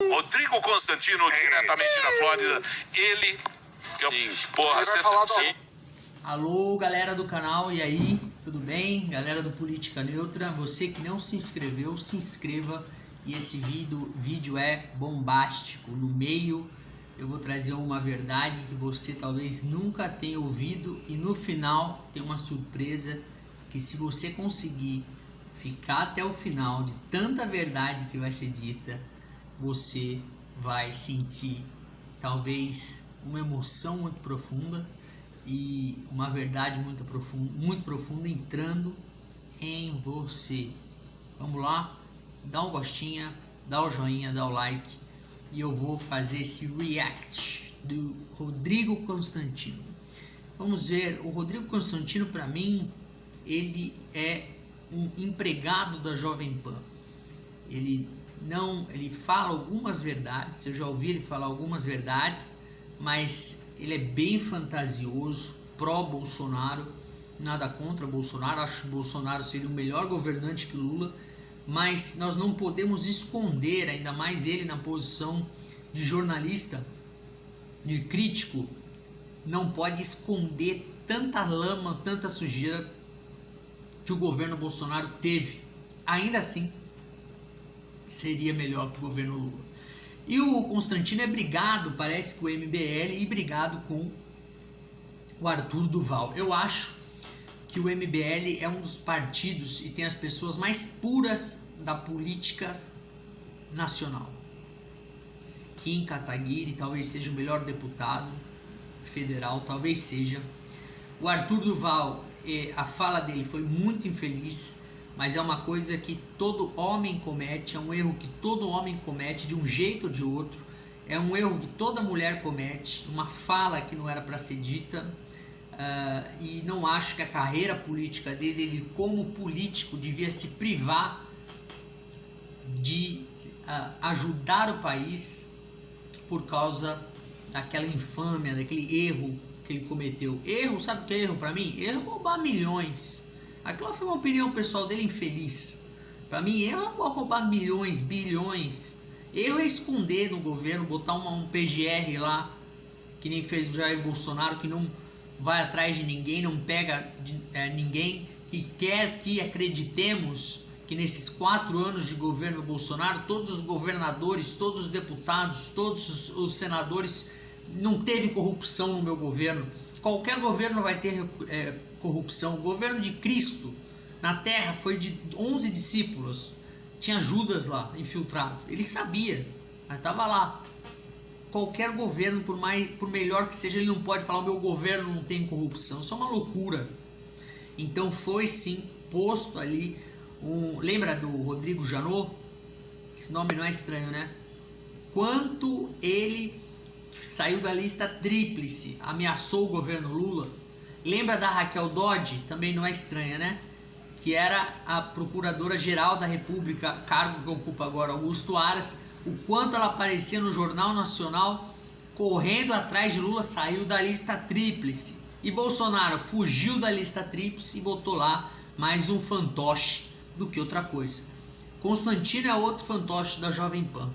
Rodrigo Constantino, diretamente da Flórida. Ele... Sim. Porra, Ele vai falar do... Alô, galera do canal, e aí? Tudo bem? Galera do Política Neutra, você que não se inscreveu, se inscreva. E esse vídeo é bombástico. No meio eu vou trazer uma verdade que você talvez nunca tenha ouvido, e no final tem uma surpresa que, se você conseguir ficar até o final de tanta verdade que vai ser dita, você vai sentir talvez uma emoção muito profunda e uma verdade muito profunda entrando em você. Vamos lá? Dá um gostinho, dá o joinha, dá o like, e eu vou fazer esse react do Rodrigo Constantino. Vamos ver, o Rodrigo Constantino, para mim, ele é um empregado da Jovem Pan. Ele fala algumas verdades, eu já ouvi ele falar algumas verdades, mas ele é bem fantasioso, pró-Bolsonaro, nada contra Bolsonaro, acho que Bolsonaro seria o melhor governante que Lula, mas nós não podemos esconder, ainda mais ele na posição de jornalista, de crítico, não pode esconder tanta lama, tanta sujeira que o governo Bolsonaro teve. Ainda assim, seria melhor que o governo Lula. E o Constantino é brigado, parece, com o MBL e brigado com o Arthur Duval. Eu acho que o MBL é um dos partidos e tem as pessoas mais puras da política nacional. Kim Kataguiri talvez seja o melhor deputado federal, talvez seja. O Arthur Duval, a fala dele foi muito infeliz, mas é uma coisa que todo homem comete, é um erro que todo homem comete de um jeito ou de outro, é um erro que toda mulher comete, uma fala que não era para ser dita. E não acho que a carreira política dele, ele como político devia se privar de ajudar o país por causa daquela infâmia, daquele erro que ele cometeu. Erro, sabe o que é erro para mim? Erro é roubar milhões. Aquela foi uma opinião pessoal dele infeliz. Para mim, erro é roubar milhões, bilhões. Erro é esconder no governo, botar um PGR lá, que nem fez o Jair Bolsonaro, que não vai atrás de ninguém, não pega ninguém, que quer que acreditemos que nesses 4 anos de governo Bolsonaro, todos os governadores, todos os deputados, todos os senadores, não teve corrupção no meu governo. Qualquer governo vai ter corrupção. O governo de Cristo na terra foi de 11 discípulos, tinha Judas lá infiltrado, ele sabia, mas estava lá. Qualquer governo, por melhor que seja, ele não pode falar: o meu governo não tem corrupção. Isso é uma loucura. Então foi sim posto ali lembra do Rodrigo Janot? Esse nome não é estranho, né? Quanto ele saiu da lista tríplice, ameaçou o governo Lula. Lembra da Raquel Dodge? Também não é estranha, né? Que era a Procuradora-Geral da República, cargo que ocupa agora Augusto Aras. O quanto ela aparecia no Jornal Nacional correndo atrás de Lula, saiu da lista tríplice. E Bolsonaro fugiu da lista tríplice e botou lá mais um fantoche do que outra coisa. Constantino é outro fantoche da Jovem Pan.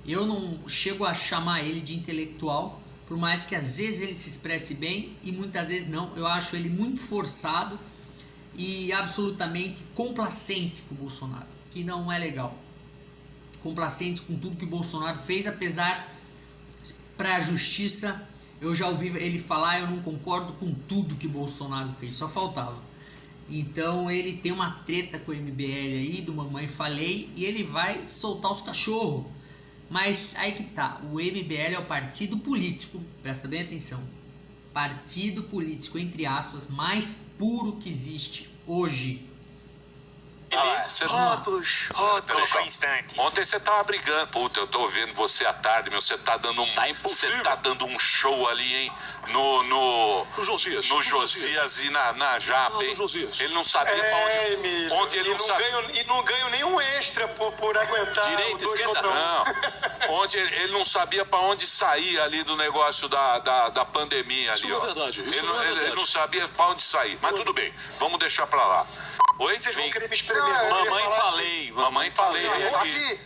Eu não chego a chamar ele de intelectual, por mais que às vezes ele se expresse bem e muitas vezes não. Eu acho ele muito forçado e absolutamente complacente com o Bolsonaro, que não é legal. Complacente com tudo que o Bolsonaro fez, apesar, para a justiça, eu já ouvi ele falar: eu não concordo com tudo que o Bolsonaro fez, só faltava. Então ele tem uma treta com o MBL aí, do Mamãe Falei, e ele vai soltar os cachorros. Mas aí que tá, o MBL é o partido político, presta bem atenção, partido político, entre aspas, mais puro que existe hoje. Rótulos. Ontem você tava brigando. Puta, eu tô vendo você à tarde, meu. Você tá dando um show ali, hein? No Josias e na Japa, hein? Ele não sabia pra onde. Emílio, Onde ele não sabia. E não ganho nenhum extra por aguentar. Direita, esquerda, Não. Onde ele não sabia pra onde sair ali do negócio da pandemia ali, Isso não é verdade. Ele não sabia pra onde sair. Mas tudo bem, vamos deixar pra lá. Oi? Vocês vão querer me espremer. Mamãe falei. Aqui.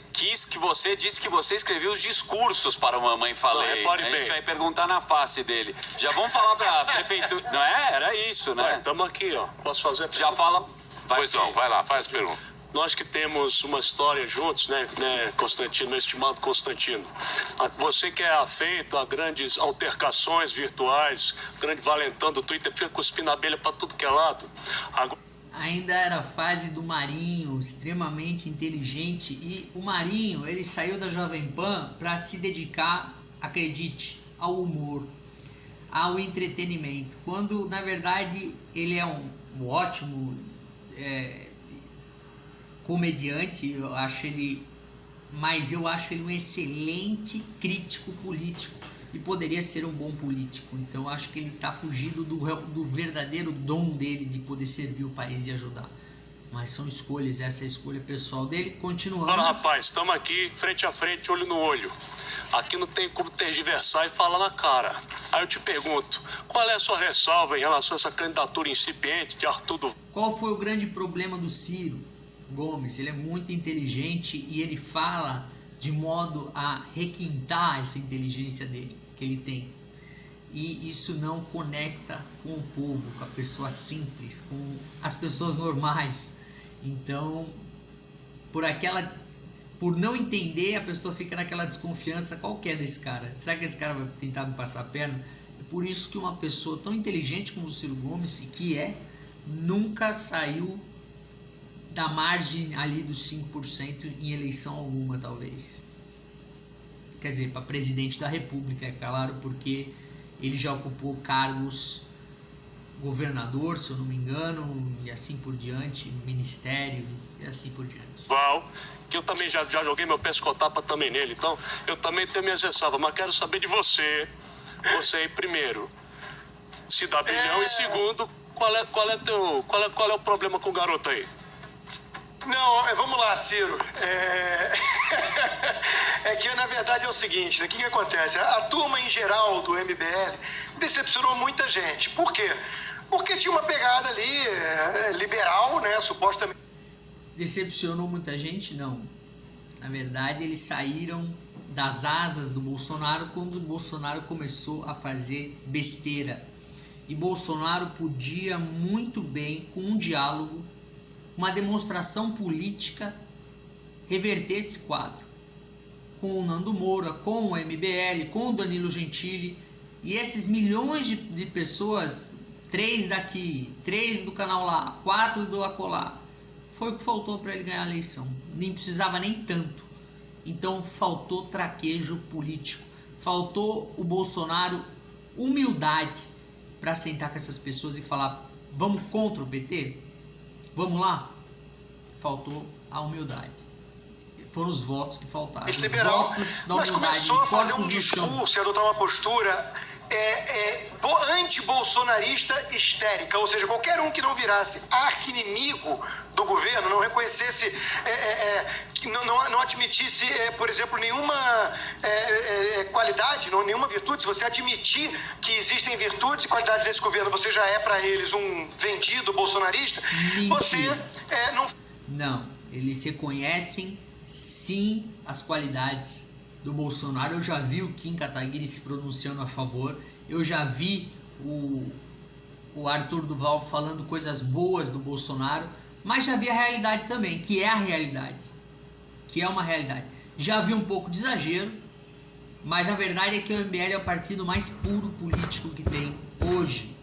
Você disse que você escreveu os discursos para o Mamãe Falei. Não, repare A bem. gente vai perguntar na face dele. Já vamos falar para a prefeitura. Não é? Era isso, né? Estamos aqui, ó. Posso fazer a Já fala. Pois não, vai lá, faz a pergunta. Nós que temos uma história juntos, né, Constantino, meu estimado Constantino. Você que é afeito a grandes altercações virtuais, grande valentão do Twitter, fica cuspindo abelha para tudo que é lado. Ainda era a fase do Marinho, extremamente inteligente, e o Marinho, ele saiu da Jovem Pan para se dedicar, acredite, ao humor, ao entretenimento, quando na verdade ele é um ótimo comediante, mas eu acho ele um excelente crítico político e poderia ser um bom político. Então eu acho que ele está fugindo do verdadeiro dom dele de poder servir o país e ajudar. Mas são escolhas, essa é a escolha pessoal dele. Continuando. Agora, rapaz, estamos aqui frente a frente, olho no olho. Aqui não tem como tergiversar e falar na cara. Aí eu te pergunto, qual é a sua ressalva em relação a essa candidatura incipiente de Arthur Duval? Qual foi o grande problema do Ciro Gomes? Ele é muito inteligente e ele fala de modo a requintar essa inteligência dele, que ele tem. E isso não conecta com o povo, com a pessoa simples, com as pessoas normais. Então, por não entender, a pessoa fica naquela desconfiança. Qual que é desse cara? Será que esse cara vai tentar me passar a perna? É por isso que uma pessoa tão inteligente como o Ciro Gomes, nunca saiu da margem ali dos 5% em eleição alguma, talvez. Quer dizer, para presidente da República, é claro, porque ele já ocupou cargos governador, se eu não me engano, e assim por diante, ministério, e assim por diante. Val, que eu também já joguei meu pescotapa também nele, então eu também tenho minhas ressalvas, mas quero saber de você aí primeiro, se dá bilhão, e segundo, qual é o problema com o garoto aí? Não, vamos lá, Ciro. É que, na verdade, é o seguinte, né? O que acontece? A turma, em geral, do MBL, decepcionou muita gente. Por quê? Porque tinha uma pegada ali liberal, né? Supostamente. Decepcionou muita gente? Não. Na verdade, eles saíram das asas do Bolsonaro quando o Bolsonaro começou a fazer besteira. E Bolsonaro podia muito bem, com um diálogo, uma demonstração política, reverter esse quadro. Com o Nando Moura, com o MBL, com o Danilo Gentili, e esses milhões de pessoas, 3 daqui, 3 do canal lá, 4 do acolá, foi o que faltou para ele ganhar a eleição. Nem precisava nem tanto. Então faltou traquejo político, faltou o Bolsonaro humildade para sentar com essas pessoas e falar: vamos contra o PT? Vamos lá? Faltou a humildade. Foram os votos que faltaram. Liberal, mas começou a fazer um discurso e adotar uma postura anti-bolsonarista histérica, ou seja, qualquer um que não virasse arqui-inimigo do governo, não reconhecesse, não admitisse, por exemplo, nenhuma qualidade, nenhuma virtude. Se você admitir que existem virtudes e qualidades desse governo, você já é para eles um vendido bolsonarista. Mentira. Você não... Não, eles reconhecem sim as qualidades do Bolsonaro. Eu já vi o Kim Kataguiri se pronunciando a favor, eu já vi o Arthur Duval falando coisas boas do Bolsonaro, mas já vi a realidade também, que é a realidade, que é uma realidade. Já vi um pouco de exagero, mas a verdade é que o MBL é o partido mais puro político que tem hoje,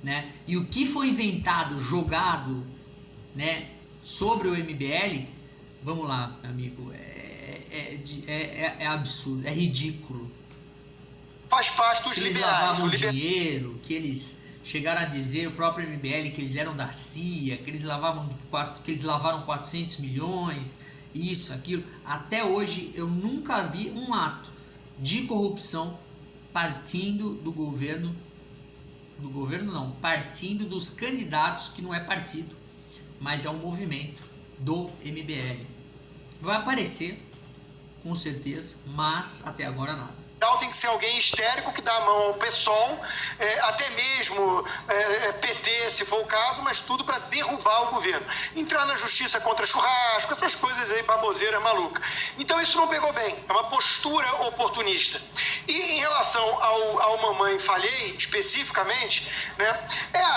né? E o que foi inventado, jogado, né, sobre o MBL, vamos lá, amigo, é absurdo, é ridículo. Faz parte dos liberais. Eles lavavam dinheiro, que eles chegaram a dizer, o próprio MBL, que eles eram da CIA, que eles lavaram 400 milhões, isso, aquilo. Até hoje eu nunca vi um ato de corrupção partindo do governo, partindo dos candidatos, que não é partido, mas é um movimento do MBL. Vai aparecer, com certeza, mas até agora nada. tem que ser alguém histérico que dá a mão ao PSOL, até mesmo PT, se for o caso, mas tudo para derrubar o governo. Entrar na justiça contra churrasco, essas coisas aí, baboseira maluca. Então isso não pegou bem, é uma postura oportunista. E em relação ao Mamãe Falhei, especificamente, né,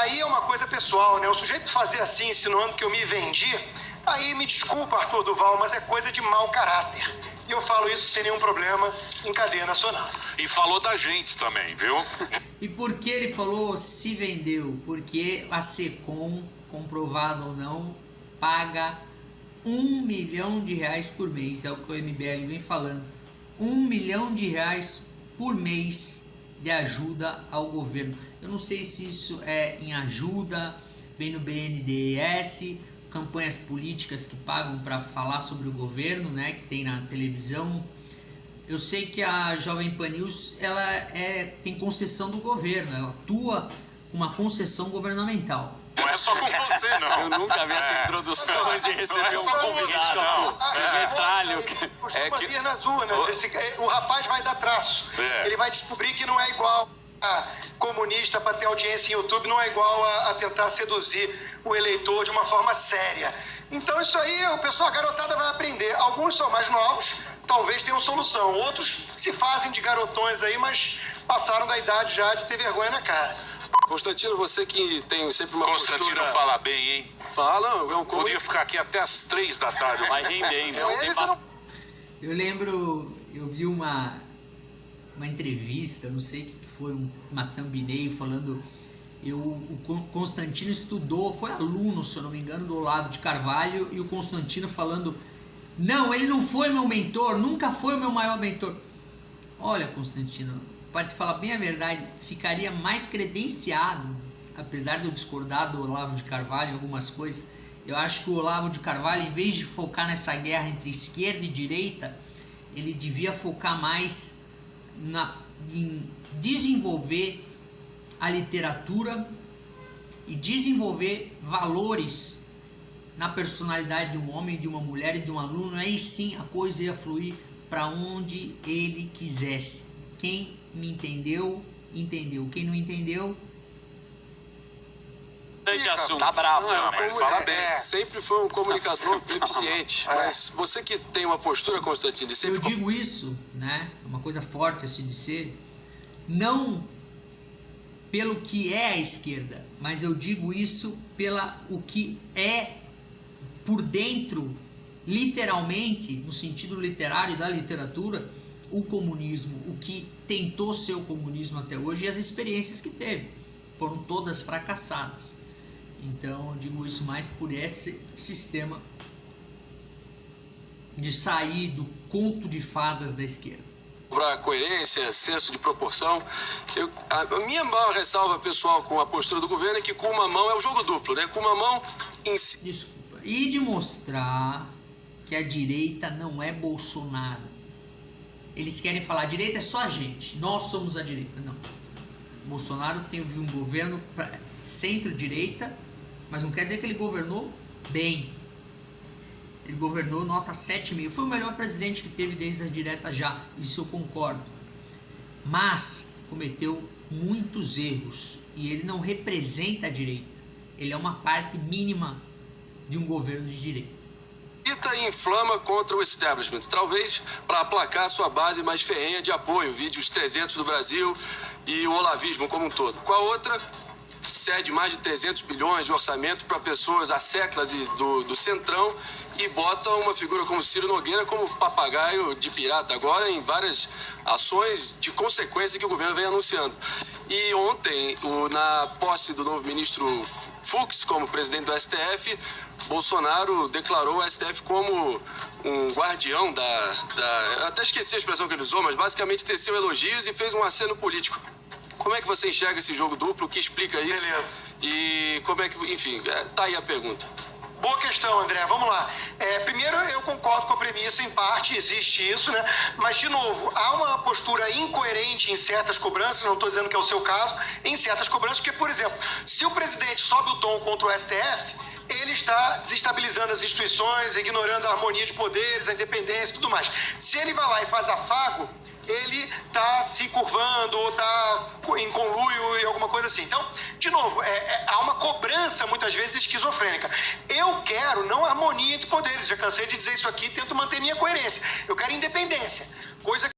aí é uma coisa pessoal, né? O sujeito fazer assim, insinuando que eu me vendi, aí me desculpa, Arthur Duval, mas é coisa de mau caráter. E eu falo isso sem nenhum problema em cadeia nacional. E falou da gente também, viu? E por que ele falou se vendeu? Porque a SECOM, comprovado ou não, paga R$1 milhão por mês. É o que o MBL vem falando. R$1 milhão por mês de ajuda ao governo. Eu não sei se isso é em ajuda, vem no BNDES, campanhas políticas que pagam para falar sobre o governo, né, que tem na televisão. Eu sei que a Jovem Pan News, ela tem concessão do governo, ela atua com uma concessão governamental. Não é só com você, não. Eu nunca vi essa introdução de receber um convidado. Não. Secretário. Costuma vir nas urnas. O rapaz vai dar traço. Ele vai descobrir que não é igual a comunista para ter audiência em YouTube, não é igual a tentar seduzir o eleitor de uma forma séria. Então isso aí, o pessoal, a garotada vai aprender. Alguns são mais novos, talvez tenham solução. Outros se fazem de garotões aí, mas passaram da idade já de ter vergonha na cara. Constantino, você que tem sempre uma Constantino postura... fala bem, hein? Fala, é um Podia ficar aqui até as 3 da tarde. Vai render, hein, meu? Tem Eu lembro, eu vi uma entrevista, não sei o que foi, uma thumbnail falando, o Constantino estudou, foi aluno, se eu não me engano, do Olavo de Carvalho, e o Constantino falando, não, ele não foi meu mentor, nunca foi o meu maior mentor. Olha, Constantino, para te falar bem a verdade, ficaria mais credenciado, apesar de eu discordar do Olavo de Carvalho em algumas coisas, eu acho que o Olavo de Carvalho, em vez de focar nessa guerra entre esquerda e direita, ele devia focar mais em desenvolver a literatura e desenvolver valores na personalidade de um homem, de uma mulher e de um aluno. Aí sim a coisa ia fluir para onde ele quisesse. Quem me entendeu, entendeu. Quem não entendeu... Tá bravo, fala bem. Sempre foi um comunicador eficiente. Mas você que tem uma postura, Constantino, de sempre... Eu digo isso, né? É uma coisa forte a se dizer, não pelo que é a esquerda, mas eu digo isso pela o que é por dentro, literalmente, no sentido literário da literatura, o comunismo, o que tentou ser o comunismo até hoje e as experiências que teve. Foram todas fracassadas. Então eu digo isso mais por esse sistema de sair do conto de fadas da esquerda. Para coerência, senso de proporção. A minha maior ressalva pessoal com a postura do governo é que com uma mão é o jogo duplo, né? Com uma mão em si. Desculpa. E de mostrar que a direita não é Bolsonaro. Eles querem falar, a direita é só a gente, nós somos a direita. Não. Bolsonaro teve um governo centro-direita, mas não quer dizer que ele governou bem. Ele governou nota 7,5. Foi o melhor presidente que teve desde a direta já. Isso eu concordo. Mas cometeu muitos erros. E ele não representa a direita. Ele é uma parte mínima de um governo de direita. E inflama contra o establishment, talvez para aplacar sua base mais ferrenha de apoio, vide os 300 do Brasil e o olavismo como um todo. Com a outra, cede mais de 300 bilhões de orçamento para pessoas asseclas do Centrão e bota uma figura como Ciro Nogueira como papagaio de pirata agora em várias ações de consequência que o governo vem anunciando. E ontem, na posse do novo ministro Fux como presidente do STF, Bolsonaro declarou o STF como um guardião eu até esqueci a expressão que ele usou, mas basicamente teceu elogios e fez um aceno político. Como é que você enxerga esse jogo duplo? O que explica isso? Beleza. E como é que... Enfim, tá aí a pergunta. Boa questão, André. Vamos lá. Primeiro, eu concordo com a premissa, em parte existe isso, né? Mas, de novo, há uma postura incoerente em certas cobranças, não estou dizendo que é o seu caso, em certas cobranças, porque, por exemplo, se o presidente sobe o tom contra o STF, ele está desestabilizando as instituições, ignorando a harmonia de poderes, a independência e tudo mais. Se ele vai lá e faz afago, ele está se curvando ou está em conluio e alguma coisa assim. Então, de novo, há uma cobrança muitas vezes esquizofrênica. Eu quero não harmonia entre poderes, já cansei de dizer isso aqui, tento manter minha coerência. Eu quero independência, coisa